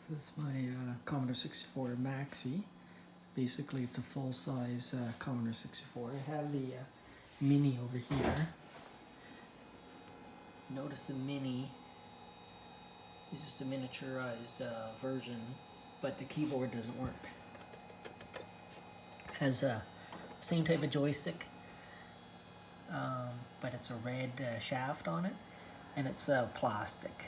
This is my Commodore 64 Maxi. Basically, it's a full-size Commodore 64. I have the Mini over here. Notice the Mini is just a miniaturized version, but the keyboard doesn't work. It has the same type of joystick, but it's a red shaft on it, and it's plastic.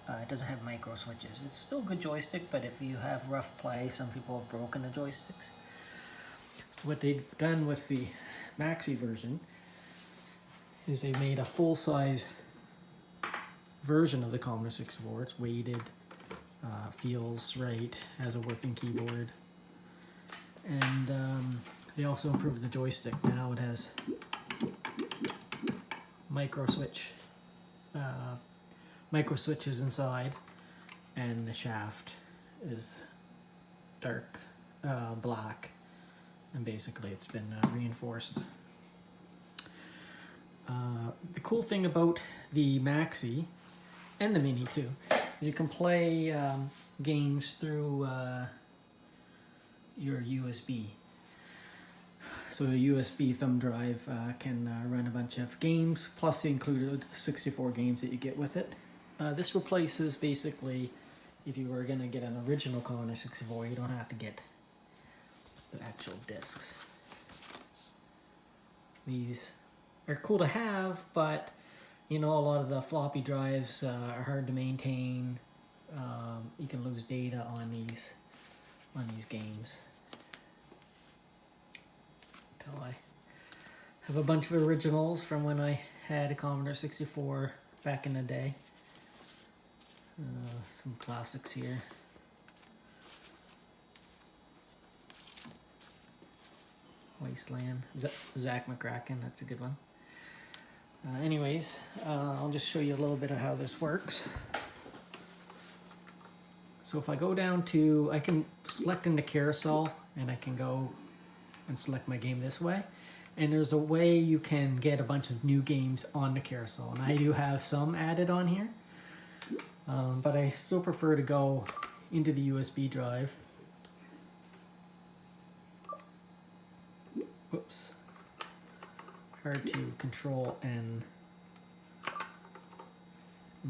It doesn't have micro switches. It's still a good joystick, but if you have rough play, some people have broken the joysticks. So what they've done with the Maxi version is they made a full-size version of the Commodore 64. It's weighted, feels right, has a working keyboard, and they also improved the joystick. Now it has micro switches inside, and the shaft is dark black, and basically it's been reinforced. The cool thing about the Maxi and the Mini too is you can play games through your USB. So a USB thumb drive can run a bunch of games, plus the included 64 games that you get with it. This replaces basically, if you were going to get an original Commodore 64, you don't have to get the actual discs. These are cool to have, but you know, a lot of the floppy drives are hard to maintain. You can lose data on these games. Until I have a bunch of originals from when I had a Commodore 64 back in the day. Some classics here. Wasteland. Zach McCracken, that's a good one. Anyways, I'll just show you a little bit of how this works. So if I go down to, I can select in the carousel, and I can go and select my game this way. And there's a way you can get a bunch of new games on the carousel, and I do have some added on here. But I still prefer to go into the USB drive. Whoops. Hard to control and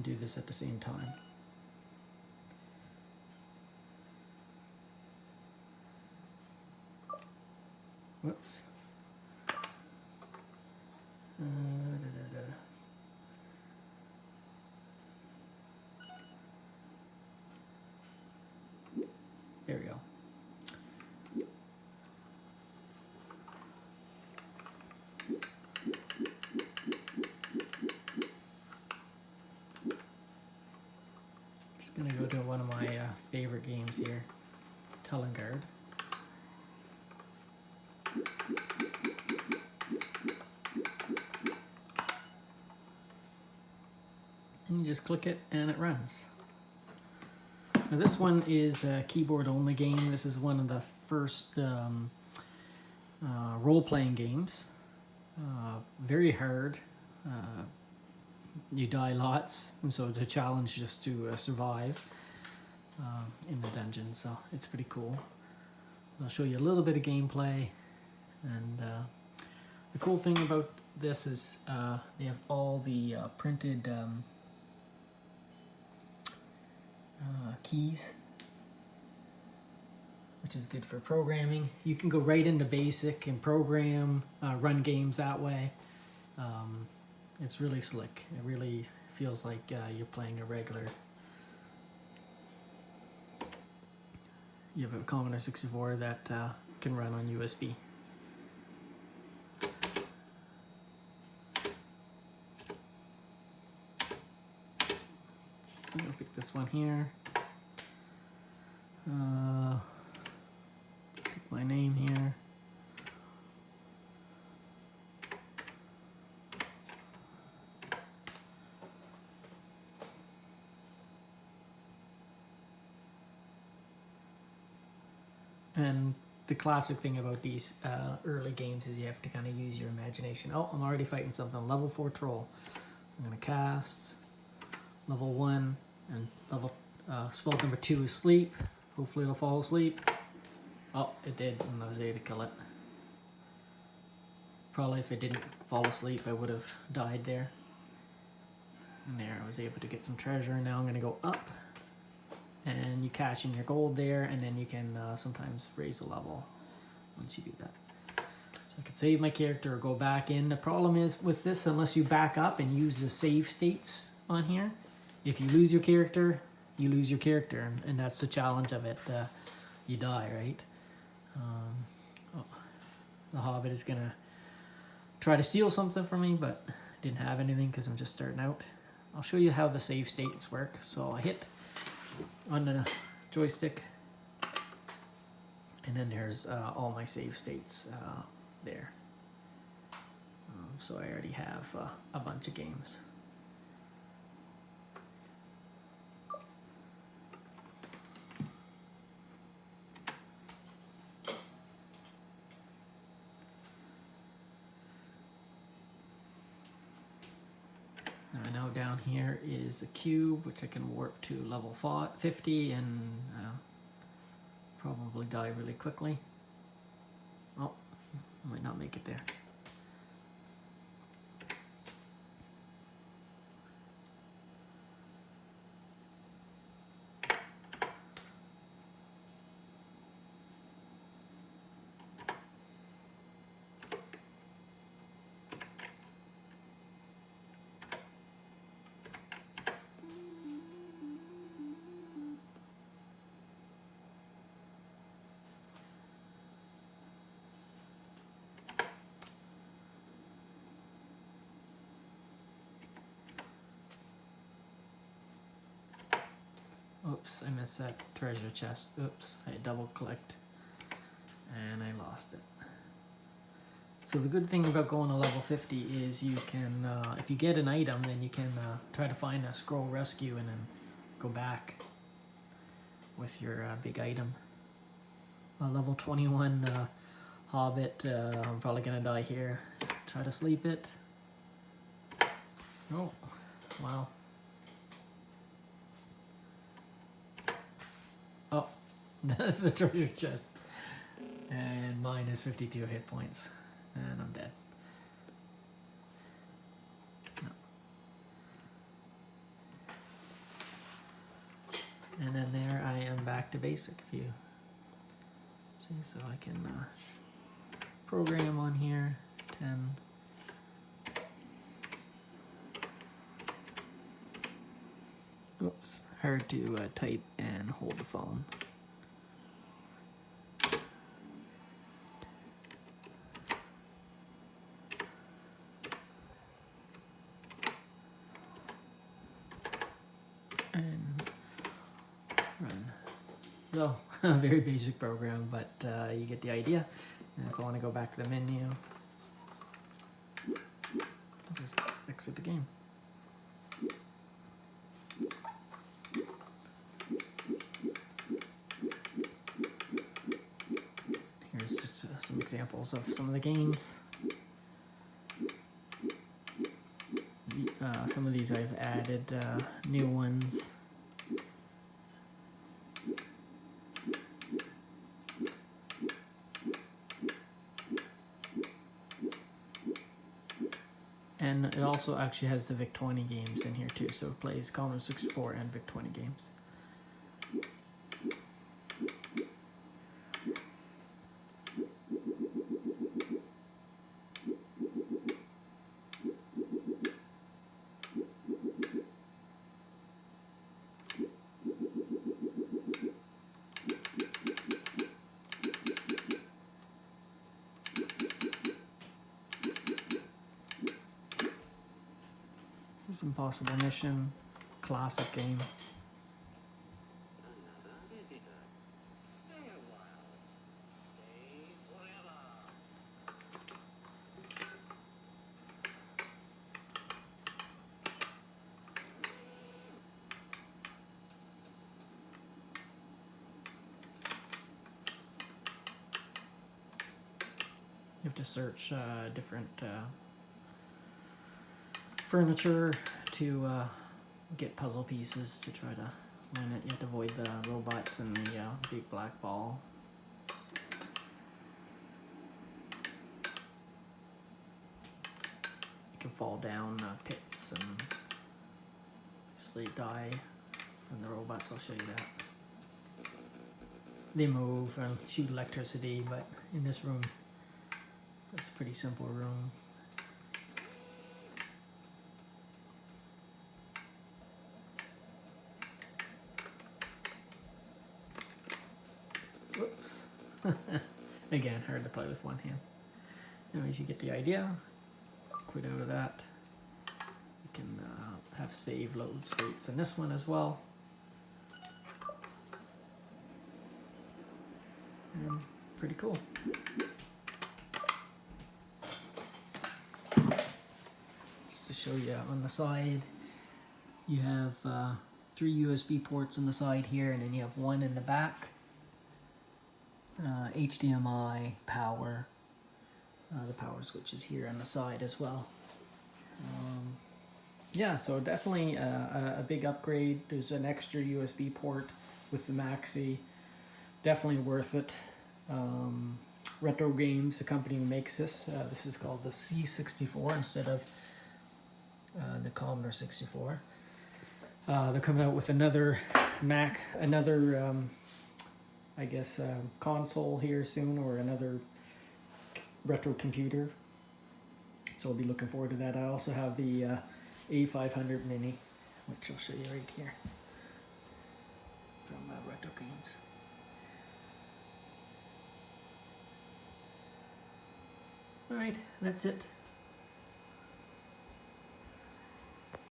do this at the same time. Whoops. There we go. Just gonna go to one of my favorite games here, Telengard. And you just click it and it runs. Now this one is a keyboard only game. This is one of the first role-playing games. Very hard. You die lots, and so it's a challenge just to survive in the dungeon, so it's pretty cool. I'll show you a little bit of gameplay, and the cool thing about this is they have all the printed keys, which is good for programming. You can go right into basic and program, run games that way. It's really slick. It really feels like you're playing a regular. You have a Commodore 64 that can run on USB. I'm gonna pick this one here. Pick my name here. And the classic thing about these early games is you have to kind of use your imagination. Oh, I'm already fighting something. Level 4 troll. I'm gonna cast level 1 and level spot number 2 is sleep. Hopefully it'll fall asleep. Oh, it did, and I was able to kill it. Probably if it didn't fall asleep, I would have died there. And there, I was able to get some treasure. Now I'm going to go up, and you cash in your gold there, and then you can sometimes raise the level once you do that. So I could save my character or go back in. The problem is with this, unless you back up and use the save states on here, if you lose your character, you lose your character, and that's the challenge of it. You die, right? Oh, the Hobbit is gonna try to steal something from me, but didn't have anything because I'm just starting out. I'll show you how the save states work. So I hit on the joystick, and then there's all my save states there. So I already have a bunch of games. I know down here is a cube, which I can warp to level 50 and probably die really quickly. Oh, might not make it there. Oops, I missed that treasure chest. Oops, I double clicked and I lost it. So the good thing about going to level 50 is you can, if you get an item, then you can try to find a scroll rescue and then go back with your big item. A level 21 Hobbit, I'm probably going to die here. Try to sleep it. Oh, wow. Oh, that's the treasure chest. And mine is 52 hit points. And I'm dead. No. And then there I am back to basic view. See, so I can program on here, 10. Oops, hard to type and hold the phone. And run. So, a very basic program, but you get the idea. And if I want to go back to the menu, I'll just exit the game. Here's just some examples of some of the games. Some of these I've added new ones. And it also actually has the VIC-20 games in here too, so it plays Commodore 64 and VIC-20 games. Impossible Mission, classic game. You have to search different furniture to get puzzle pieces to try to And you have to avoid the robots and the big black ball. You can fall down pits and slate die from the robots. I'll show you that. They move and shoot electricity, but in this room, it's a pretty simple room. Whoops. Again, hard to play with one hand. Anyways, you get the idea. Quit out of that. You can have save load states in this one as well. And pretty cool. Just to show you on the side, you have 3 USB ports on the side here, and then you have one in the back. HDMI, power, the power switch is here on the side as well. Yeah, so definitely a big upgrade. There's an extra USB port with the Maxi. Definitely worth it. Retro Games, the company who makes this. This is called the C64 instead of the Commodore 64. They're coming out with another I guess console here soon, or another retro computer. So I'll be looking forward to that. I also have the a500 Mini, which I'll show you right here from Retro Games. Alright, that's it.